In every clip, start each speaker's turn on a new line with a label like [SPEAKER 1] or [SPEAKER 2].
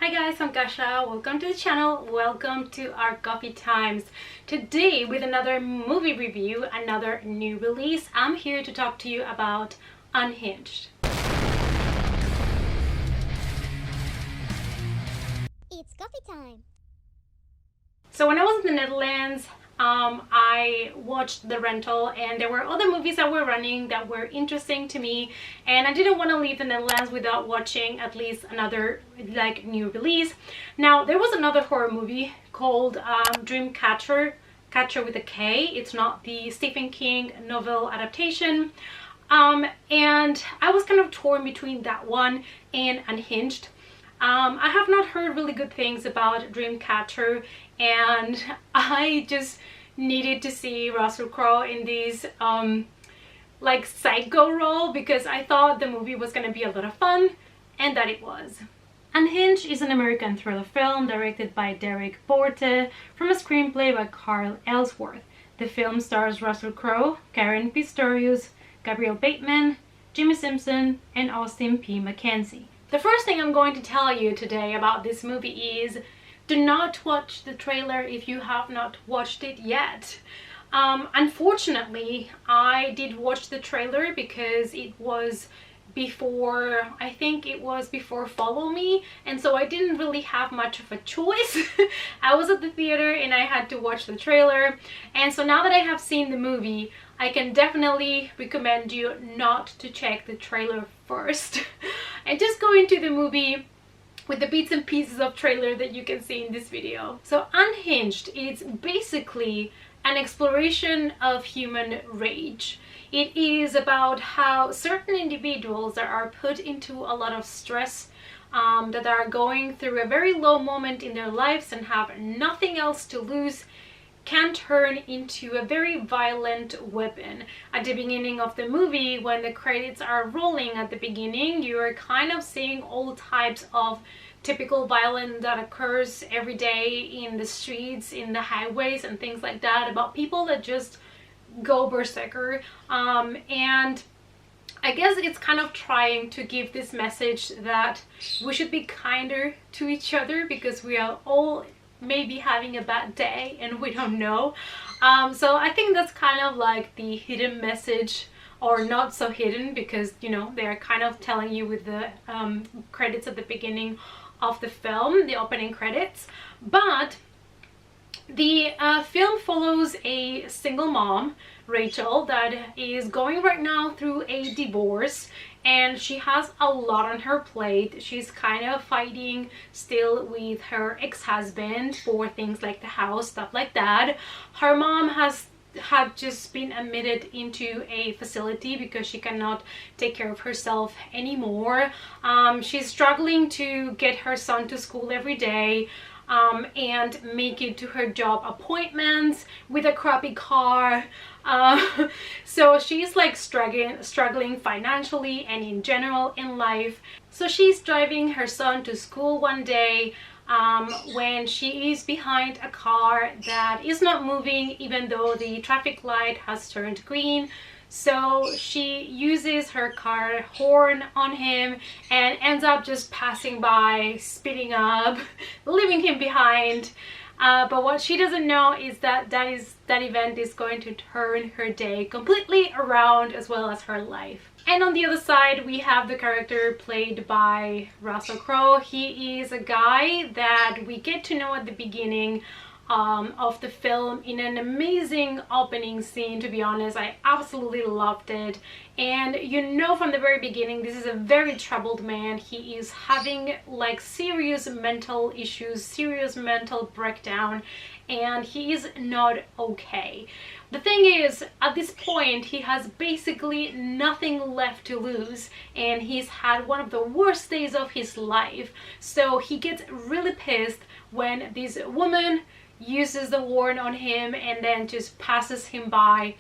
[SPEAKER 1] Hi guys, I'm Kasha. Welcome to the channel. Welcome to our coffee times. Today with another movie review, another new release. I'm here to talk to you about Unhinged.
[SPEAKER 2] It's coffee time.
[SPEAKER 1] So when I was in the Netherlands, I watched the rental and there were other movies that were running that were interesting to me, and I didn't want to leave the Netherlands without watching at least another new release. Now there was another horror movie called Dreamcatcher, Catcher with a K. It's not the Stephen King novel adaptation, and I was kind of torn between that one and Unhinged. I have not heard really good things about Dreamcatcher, and I just needed to see Russell Crowe in this psycho role because I thought the movie was gonna be a lot of fun, and that it was. Unhinged is an American thriller film directed by Derek Borte from a screenplay by Carl Ellsworth. The film stars Russell Crowe, Karen Pistorius, Gabriel Bateman, Jimmy Simpson, and Austin P. McKenzie. The first thing I'm going to tell you today about this movie is do not watch the trailer if you have not watched it yet. Unfortunately, I did watch the trailer because it was before, I think it was before Follow Me, and so I didn't really have much of a choice. I was at the theater and I had to watch the trailer, and so now that I have seen the movie, I can definitely recommend you not to check the trailer first and just go into the movie with the bits and pieces of trailer that you can see in this video. So Unhinged is basically an exploration of human rage. It is about how certain individuals that are put into a lot of stress, that are going through a very low moment in their lives and have nothing else to lose, can turn into a very violent weapon. At the beginning of the movie, when the credits are rolling at the beginning, you are kind of seeing all types of typical violence that occurs every day in the streets, in the highways and things like that, about people that just go berserker. And I guess it's kind of trying to give this message that we should be kinder to each other because we are all maybe having a bad day and we don't know. So I think that's kind of like the hidden message, or not so hidden, because you know they're kind of telling you with the credits at the beginning of the film, the opening credits. But the film follows a single mom, Rachel, that is going right now through a divorce, and she has a lot on her plate. She's kind of fighting still with her ex-husband for things like the house, stuff like that. Her mom had just been admitted into a facility because she cannot take care of herself anymore. She's struggling to get her son to school every day, and make it to her job appointments with a crappy car. So she's like struggling financially and in general in life. So she's driving her son to school one day, when she is behind a car that is not moving even though the traffic light has turned green. So she uses her car horn on him and ends up just passing by, speeding up, leaving him behind. But what she doesn't know is that that event is going to turn her day completely around, as well as her life. And on the other side, we have the character played by Russell Crowe. He is a guy that we get to know at the beginning of the film in an amazing opening scene. To be honest, I absolutely loved it. And you know from the very beginning, this is a very troubled man. He is having like serious mental issues, serious mental breakdown, and he is not okay. The thing is, at this point, he has basically nothing left to lose, and he's had one of the worst days of his life. So he gets really pissed when this woman uses the horn on him and then just passes him by,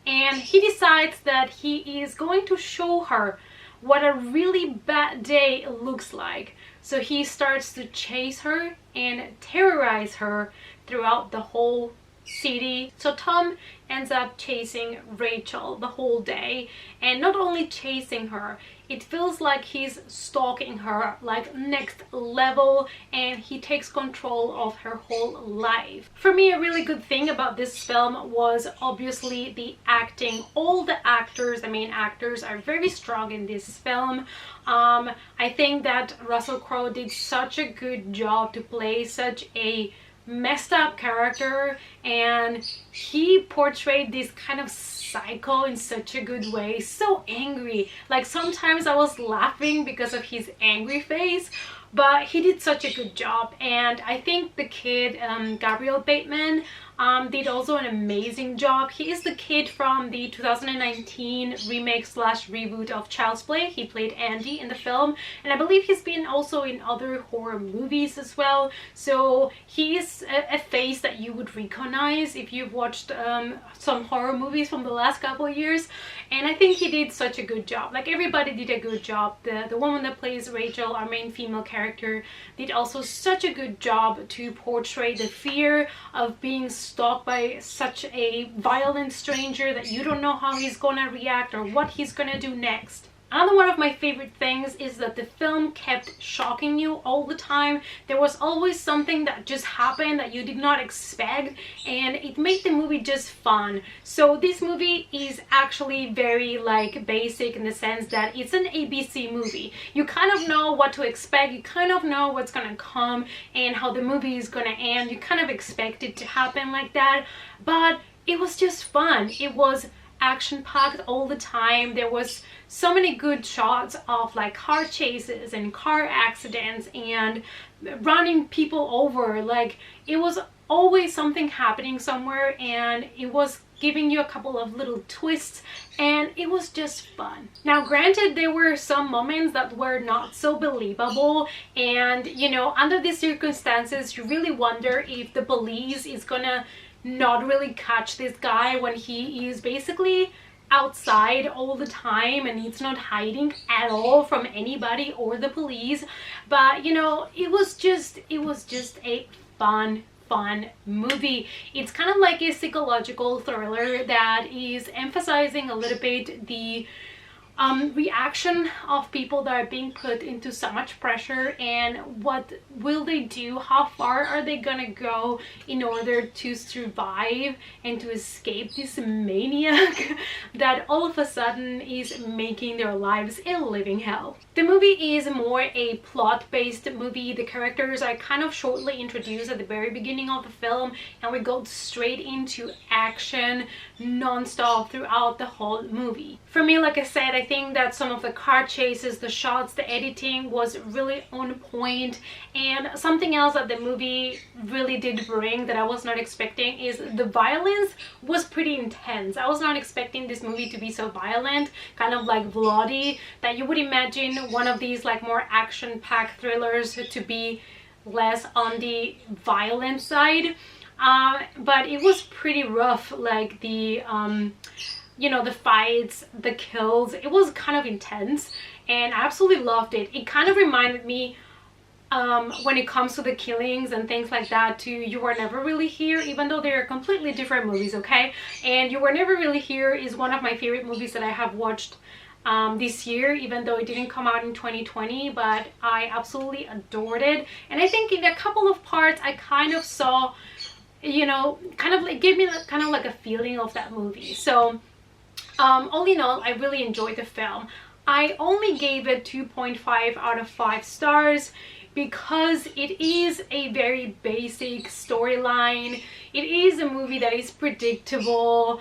[SPEAKER 1] and he decides that he is going to show her what a really bad day looks like. So he starts to chase her and terrorize her throughout the whole city. So Tom ends up chasing Rachel the whole day, and not only chasing her, it feels like he's stalking her like next level, and he takes control of her whole life. For me, a really good thing about this film was obviously the acting. All the actors, the main actors, are very strong in this film. I think that Russell Crowe did such a good job to play such a messed up character, and he portrayed this kind of psycho in such a good way. So angry, like sometimes I was laughing because of his angry face, but he did such a good job. And I think the kid, Gabriel Bateman, did also an amazing job. He is the kid from the 2019 remake slash reboot of Child's Play. He played Andy in the film, and I believe he's been also in other horror movies as well. So he is a face that you would recognize if you've watched some horror movies from the last couple of years. And I think he did such a good job. Like, everybody did a good job. The woman that plays Rachel, our main female character, did also such a good job to portray the fear of being stalked by such a violent stranger that you don't know how he's gonna react or what he's gonna do next. Another one of my favorite things is that the film kept shocking you all the time. There was always something that just happened that you did not expect, and it made the movie just fun. So this movie is actually very like basic in the sense that it's an ABC movie. You kind of know what to expect, you kind of know what's gonna come and how the movie is gonna end. You kind of expect it to happen like that, but it was just fun. It was action-packed all the time. There was so many good shots of like car chases and car accidents and running people over. Like, it was always something happening somewhere, and it was giving you a couple of little twists, and it was just fun. Now granted, there were some moments that were not so believable, and you know, under these circumstances you really wonder if the police is gonna not really catch this guy when he is basically outside all the time and he's not hiding at all from anybody or the police. But you know, it was just a fun movie. It's kind of like a psychological thriller that is emphasizing a little bit the reaction of people that are being put into so much pressure, and what will they do, how far are they gonna go in order to survive and to escape this maniac that all of a sudden is making their lives a living hell. The movie is more a plot-based movie. The characters are kind of shortly introduced at the very beginning of the film, and we go straight into action non-stop throughout the whole movie. For me, like I said, I think that some of the car chases, the shots, the editing was really on point. And something else that the movie really did bring that I was not expecting is the violence was pretty intense. I was not expecting this movie to be so violent, kind of like bloody, that you would imagine one of these like more action-packed thrillers to be less on the violent side. But it was pretty rough, like the you know, the fights, the kills. It was kind of intense, and I absolutely loved it. It kind of reminded me when it comes to the killings and things like that to You Were Never Really Here, even though they're completely different movies, okay? And You Were Never Really Here is one of my favorite movies that I have watched this year, even though it didn't come out in 2020, but I absolutely adored it. And I think in a couple of parts I kind of saw, you know, kind of like gave me kind of like a feeling of that movie. So all in all, I really enjoyed the film. I only gave it 2.5 out of 5 stars because it is a very basic storyline. It is a movie that is predictable,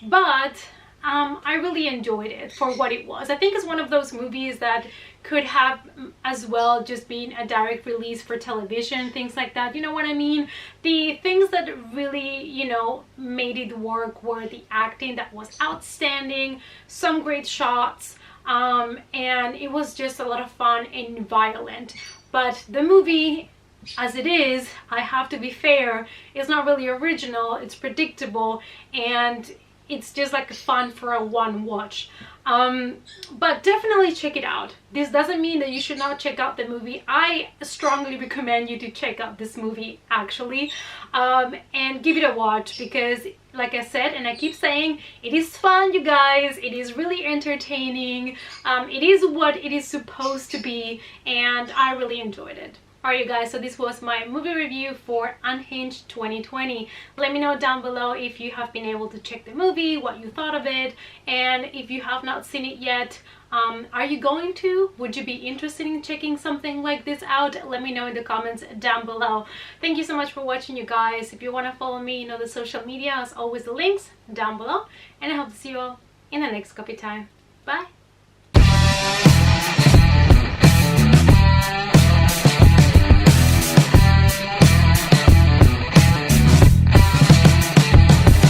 [SPEAKER 1] but I really enjoyed it for what it was. I think it's one of those movies that could have as well just been a direct release for television, things like that, you know what I mean? The things that really, you know, made it work were the acting that was outstanding, some great shots, and it was just a lot of fun and violent. But the movie, as it is, I have to be fair, it's not really original, it's predictable, and it's just like fun for a one watch. But definitely check it out. This doesn't mean that you should not check out the movie. I strongly recommend you to check out this movie actually, and give it a watch, because like I said, and I keep saying, it is fun, you guys. It is really entertaining. It is what it is supposed to be, and I really enjoyed it. Alright, you guys, so this was my movie review for Unhinged 2020. Let me know down below if you have been able to check the movie, what you thought of it, and if you have not seen it yet, are you going to? Would you be interested in checking something like this out? Let me know in the comments down below. Thank you so much for watching, you guys. If you want to follow me, you know the social media, as always, the links down below, and I hope to see you all in the next coffee time. Bye!